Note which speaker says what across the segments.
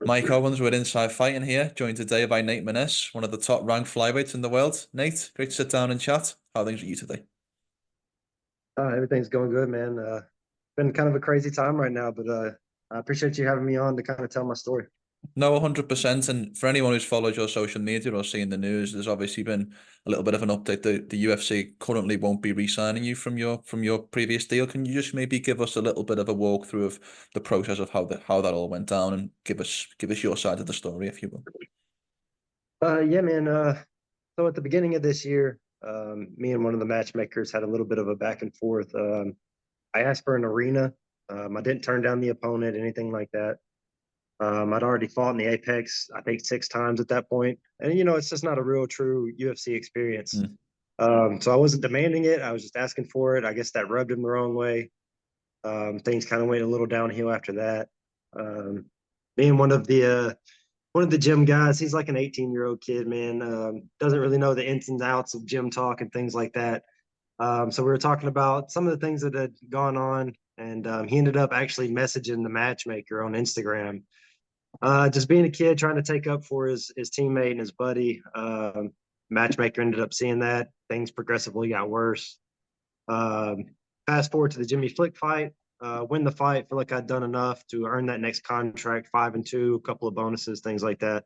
Speaker 1: Mike Owens with Inside Fighting here, joined today by Nate Maness, one of the top ranked flyweights in the world. Nate, great to sit down and chat. How are things with you today?
Speaker 2: Everything's going good, man. Been kind of a crazy time right now, but I appreciate you having me on to kind of tell my story.
Speaker 1: No, 100%. And for anyone who's followed your social media or seen the news, there's obviously been a little bit of an update. The UFC currently won't be re-signing you from your previous deal. Can you just maybe give us a little bit of a walkthrough of the process of how that all went down and give us your side of the story, if you will?
Speaker 2: Yeah, man. So at the beginning of this year, me and one of the matchmakers had a little bit of a back and forth. I asked for an arena. I didn't turn down the opponent, anything like that. I'd already fought in the Apex, I think 6 times at that point, and it's just not a real true UFC experience.
Speaker 1: Mm.
Speaker 2: So I wasn't demanding it. I was just asking for it. I guess that rubbed him the wrong way. Things kind of went a little downhill after that. Being one of the gym guys, he's like an 18-year-old kid, man. Doesn't really know the ins and outs of gym talk and things like that. So we were talking about some of the things that had gone on, and he ended up actually messaging the matchmaker on Instagram. Just being a kid trying to take up for his teammate and his buddy. Matchmaker ended up seeing that. Things progressively got worse. Um, Fast forward to the Jimmy Flick fight, win the fight. Feel like I'd done enough to earn that next contract, 5-2, a couple of bonuses, things like that.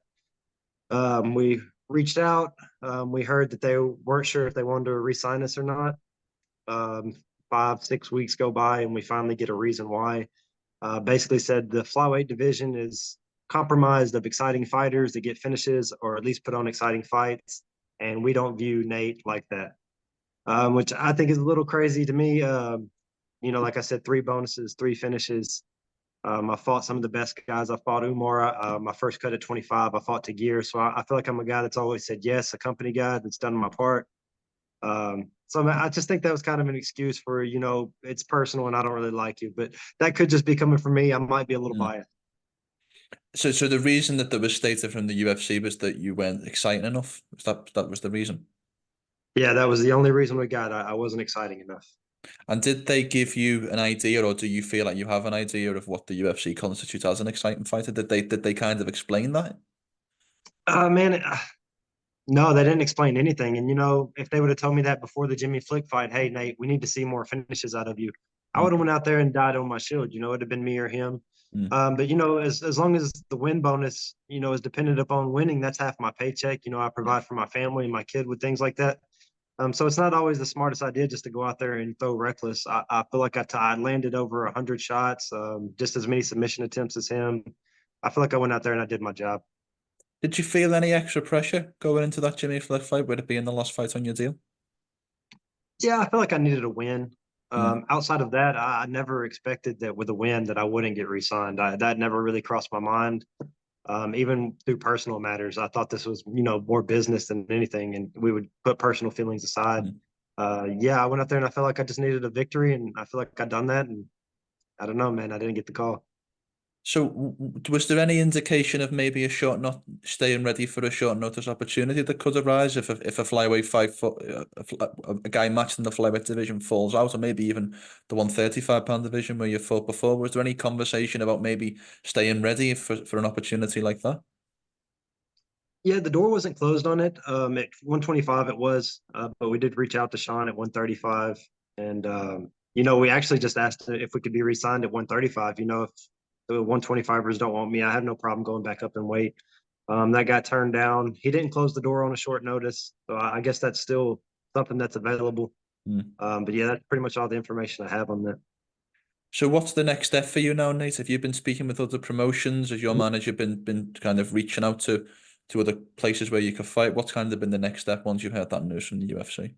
Speaker 2: We reached out. We heard that they weren't sure if they wanted to re-sign us or not. 5-6 weeks go by, and we finally get a reason why. Basically said the flyweight division is compromised of exciting fighters that get finishes or at least put on exciting fights, and we don't view Nate like that, which I think is a little crazy to me. Like I said, 3 bonuses, 3 finishes. I fought some of the best guys. I fought Umar. My first cut at 25. I fought Tagir. So I feel like I'm a guy that's always said yes, a company guy that's done my part. So I just think that was kind of an excuse for, it's personal and I don't really like you. But that could just be coming from me. I might be a little
Speaker 1: Mm.
Speaker 2: biased.
Speaker 1: So the reason that there was stated from the UFC was that you weren't exciting enough. That was the reason?
Speaker 2: Yeah, that was the only reason we got. I wasn't exciting enough.
Speaker 1: And did they give you an idea, or do you feel like you have an idea of what the UFC constitutes as an exciting fighter? Did they kind of explain that?
Speaker 2: Man, no, they didn't explain anything. And if they would have told me that before the Jimmy Flick fight, hey Nate, we need to see more finishes out of you, I would have
Speaker 1: Mm,
Speaker 2: went out there and died on my shield. It'd have been me or him.
Speaker 1: mm,
Speaker 2: But as long as the win bonus, is dependent upon winning, that's half my paycheck. I
Speaker 1: yeah.
Speaker 2: provide for my family and my kid with things like that. So it's not always the smartest idea just to go out there and throw reckless. I feel like I landed over 100 shots, just as many submission attempts as him. I feel like I went out there and I did my job.
Speaker 1: Did you feel any extra pressure going into that Jimmy Flick fight, with it being the last fight on your deal?
Speaker 2: Yeah, I feel like I needed a win.
Speaker 1: Mm,
Speaker 2: Outside of that, I never expected that with a win that I wouldn't get re-signed. That never really crossed my mind. Even through personal matters, I thought this was, more business than anything, and we would put personal feelings aside.
Speaker 1: mm.
Speaker 2: Yeah, I went out there and I felt like I just needed a victory, and I feel like I'd done that. And I don't know, man, I didn't get the call.
Speaker 1: So, was there any indication of maybe a short not staying ready for a short notice opportunity that could arise if a flyweight fight for a guy matched in the flyweight division falls out, or maybe even the 135-pound division where you fought before? Was there any conversation about maybe staying ready for an opportunity like that?
Speaker 2: Yeah, the door wasn't closed on it. At 125 it was, but we did reach out to Sean at 135, and we actually just asked if we could be re-signed at 135. If the 125ers don't want me, I have no problem going back up and weight. That got turned down. He didn't close the door on a short notice, so I guess that's still something that's available.
Speaker 1: Mm.
Speaker 2: But yeah, that's pretty much all the information I have on that.
Speaker 1: So what's the next step for you now, Nate? Have you been speaking with other promotions? Has your manager been kind of reaching out to other places where you could fight? What's kind of been the next step once you've heard that news from the UFC?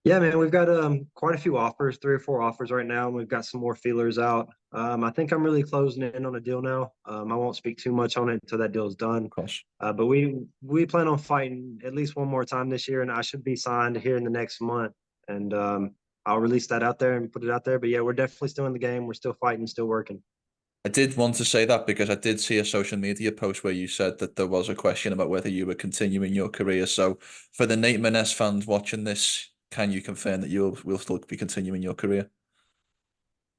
Speaker 2: Yeah, man, we've got quite a few offers, 3 or 4 offers right now, and we've got some more feelers out. I think I'm really closing in on a deal now. I won't speak too much on it until that deal's done.
Speaker 1: Of course.
Speaker 2: But we plan on fighting at least one more time this year, and I should be signed here in the next month. And I'll release that out there and put it out there. But yeah, we're definitely still in the game. We're still fighting, still working.
Speaker 1: I did want to say that because I did see a social media post where you said that there was a question about whether you were continuing your career. So for the Nate Maness fans watching this, can you confirm that will still be continuing your career?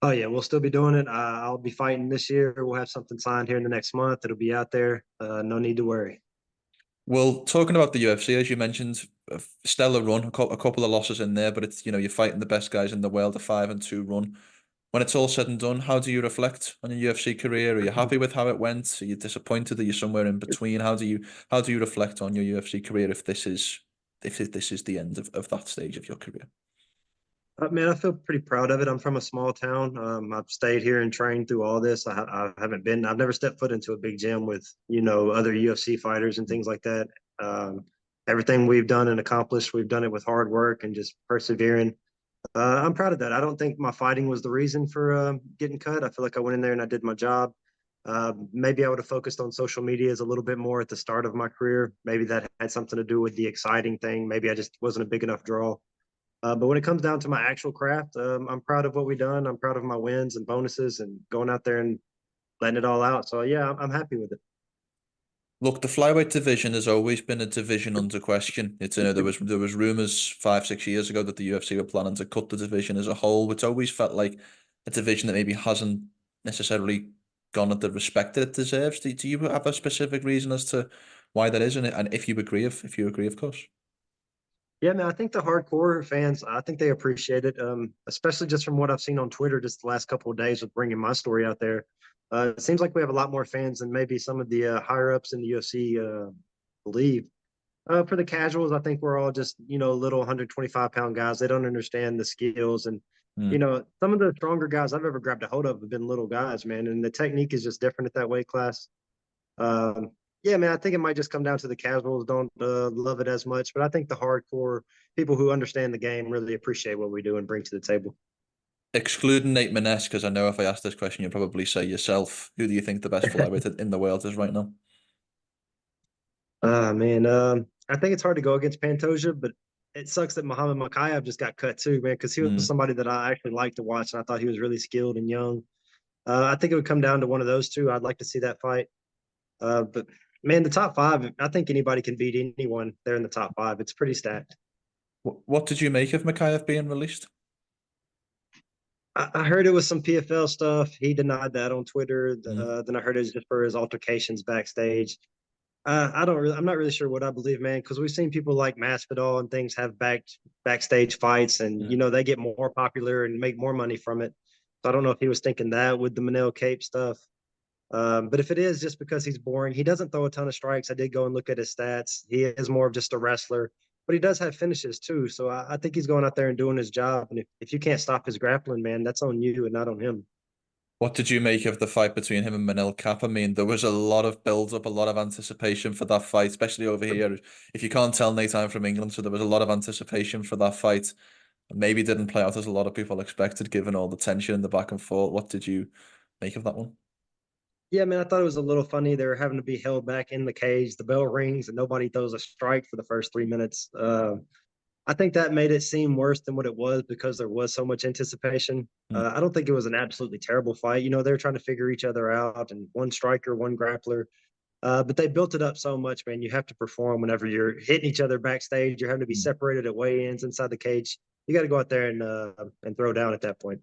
Speaker 2: Oh yeah, we'll still be doing it. I'll be fighting this year. We'll have something signed here in the next month. It'll be out there. No need to worry.
Speaker 1: Well, talking about the UFC, as you mentioned, a stellar run, a couple of losses in there, but it's, you're fighting the best guys in the world, a 5-2 run. When it's all said and done, how do you reflect on your UFC career? Are you happy with how it went? Are you disappointed? Are you somewhere in between? How do you reflect on your UFC career if this is the end of that stage of your career?
Speaker 2: Man, I feel pretty proud of it. I'm from a small town. I've stayed here and trained through all this. I've never stepped foot into a big gym with, other UFC fighters and things like that. Um, Everything we've done and accomplished, we've done it with hard work and just persevering. I'm proud of that. I don't think my fighting was the reason for getting cut. I feel like I went in there and I did my job. Maybe I would have focused on social medias a little bit more at the start of my career. Maybe that had something to do with the exciting thing. Maybe I just wasn't a big enough draw. But when it comes down to my actual craft, I'm proud of what we've done. I'm proud of my wins and bonuses and going out there and letting it all out. So yeah, I'm happy with it.
Speaker 1: Look, the flyweight division has always been a division under question. It's there was rumors 5-6 years ago that the UFC were planning to cut the division as a whole, which always felt like a division that maybe hasn't necessarily gone at the respect that it deserves. Do you have a specific reason as to why that is, and if you agree, of course.
Speaker 2: Yeah, man, I think the hardcore fans, I think they appreciate it, especially just from what I've seen on Twitter just the last couple of days with bringing my story out there. It seems like we have a lot more fans than maybe some of the higher ups in the UFC believe. For the casuals, I think we're all just, little 125-pound guys. They don't understand the skills. And,
Speaker 1: Mm.
Speaker 2: some of the stronger guys I've ever grabbed a hold of have been little guys, man. And the technique is just different at that weight class. Um, yeah, man, I think it might just come down to the casuals don't love it as much, but I think the hardcore people who understand the game really appreciate what we do and bring to the table.
Speaker 1: Excluding Nate Maness, because I know if I ask this question, you'll probably say yourself. Who do you think the best flyweight in the world is right now?
Speaker 2: Man, I think it's hard to go against Pantoja, but it sucks that Muhammad Mokaev just got cut too, man, because he was
Speaker 1: Mm.
Speaker 2: somebody that I actually liked to watch, and I thought he was really skilled and young. I think it would come down to one of those two. I'd like to see that fight. But man, the top five, I think anybody can beat anyone there in the top five. It's pretty stacked.
Speaker 1: What did you make of Mokaev being released?
Speaker 2: I heard it was some PFL stuff. He denied that on Twitter.
Speaker 1: Mm.
Speaker 2: Then I heard it was just for his altercations backstage. I'm not really sure what I believe, man, because we've seen people like Masvidal and things have backstage fights, and
Speaker 1: Mm.
Speaker 2: they get more popular and make more money from it. So I don't know if he was thinking that with the Manel Cape stuff. But if it is just because he's boring, he doesn't throw a ton of strikes. I did go and look at his stats. He is more of just a wrestler, but he does have finishes too. So I think he's going out there and doing his job. And if you can't stop his grappling, man, that's on you and not on him.
Speaker 1: What did you make of the fight between him and Manel Kape? I mean, there was a lot of build-up, a lot of anticipation for that fight, especially over here. If you can't tell, Nate, I'm from England, so there was a lot of anticipation for that fight. Maybe didn't play out as a lot of people expected, given all the tension and the back and forth. What did you make of that one?
Speaker 2: Yeah, man, I thought it was a little funny. They were having to be held back in the cage. The bell rings and nobody throws a strike for the first 3 minutes. I think that made it seem worse than what it was because there was so much anticipation.
Speaker 1: Hmm.
Speaker 2: I don't think it was an absolutely terrible fight. They're trying to figure each other out and one striker, one grappler. But they built it up so much, man. You have to perform whenever you're hitting each other backstage. You're having to be separated at weigh-ins inside the cage. You got to go out there and throw down at that point.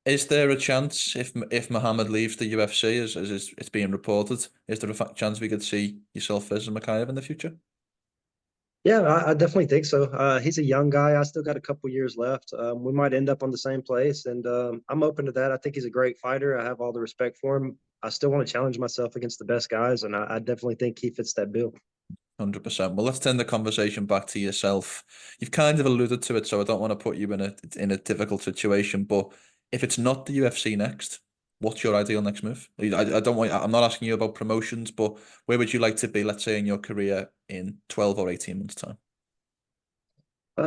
Speaker 1: Is there a chance if Muhammad leaves the UFC, as it's being reported, is there a chance we could see yourself versus Mokaev in the future?
Speaker 2: Yeah, I definitely think so. He's a young guy. I still got a couple years left. We might end up on the same place, and I'm open to that. I think he's a great fighter. I have all the respect for him. I still want to challenge myself against the best guys, and I definitely think he fits that bill.
Speaker 1: 100%. Well, let's turn the conversation back to yourself. You've kind of alluded to it, so I don't want to put you in a difficult situation. But if it's not the UFC next, what's your ideal next move? I don't want. I'm not asking you about promotions, but where would you like to be? Let's say in your career in 12 or 18 months' time.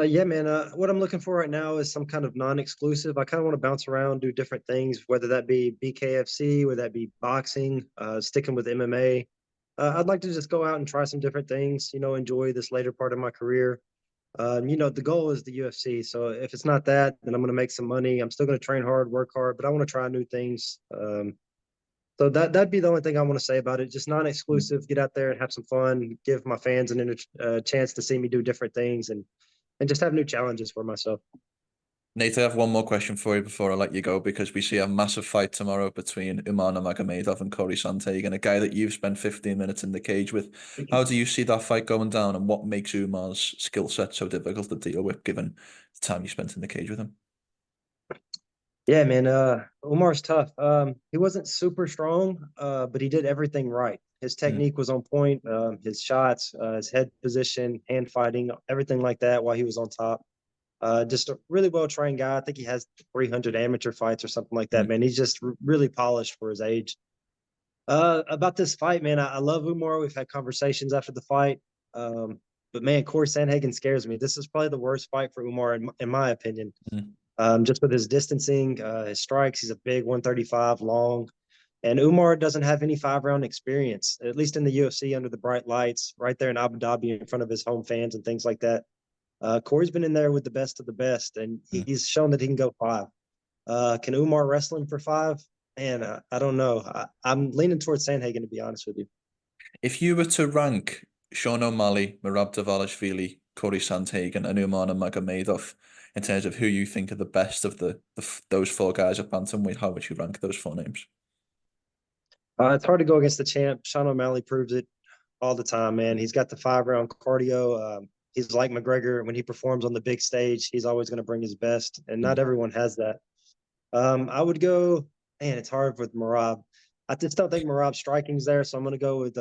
Speaker 2: Yeah, man. What I'm looking for right now is some kind of non-exclusive. I kind of want to bounce around, do different things, whether that be BKFC, whether that be boxing, sticking with MMA. I'd like to just go out and try some different things. Enjoy this later part of my career. The goal is the UFC. So if it's not that, then I'm going to make some money. I'm still going to train hard, work hard, but I want to try new things. So that'd be the only thing I want to say about it. Just non-exclusive. Get out there and have some fun. Give my fans a chance to see me do different things and just have new challenges for myself.
Speaker 1: Nate, I have one more question for you before I let you go, because we see a massive fight tomorrow between Umar Nurmagomedov and Cory Sandhagen, a guy that you've spent 15 minutes in the cage with. How do you see that fight going down, and what makes Umar's skill set so difficult to deal with, given the time you spent in the cage with him?
Speaker 2: Yeah, man. Umar's tough. He wasn't super strong, but he did everything right. His technique was on point. His shots, his head position, hand fighting, everything like that while he was on top. Just a really well trained guy. I think he has 300 amateur fights or something like that, man. He's just really polished for his age. About this fight, man, I love Umar. We've had conversations after the fight. But man, Cory Sandhagen scares me. This is probably the worst fight for Umar, in my opinion. Just with his distancing, his strikes. He's a big 135 long. And Umar doesn't have any 5-round experience, at least in the UFC under the bright lights, right there in Abu Dhabi in front of his home fans and things like that. Cory's been in there with the best of the best, and he's shown that he can go 5. Can Umar wrestle him for 5? Man, I don't know. I'm leaning towards Sandhagen, to be honest with you.
Speaker 1: If you were to rank Sean O'Malley, Merab Dvalishvili, Cory Sandhagen, and Umar Nurmagomedov in terms of who you think are the best of those 4 guys at bantamweight, how would you rank those 4 names?
Speaker 2: It's hard to go against the champ. Sean O'Malley proves it all the time, man. He's got the 5-round cardio. He's like McGregor. When he performs on the big stage, he's always going to bring his best, and not everyone has that. I would go, man, it's hard with Merab. I just don't think Merab's striking's there, so I'm going to go with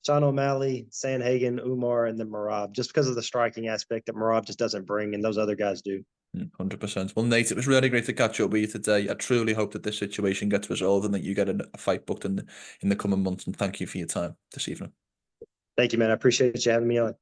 Speaker 2: Sean O'Malley, Sandhagen, Umar, and then Merab, just because of the striking aspect that Merab just doesn't bring, and those other guys do.
Speaker 1: 100%. Well, Nate, it was really great to catch up with you today. I truly hope that this situation gets resolved and that you get a fight booked in the coming months. And thank you for your time this evening.
Speaker 2: Thank you, man. I appreciate you having me on.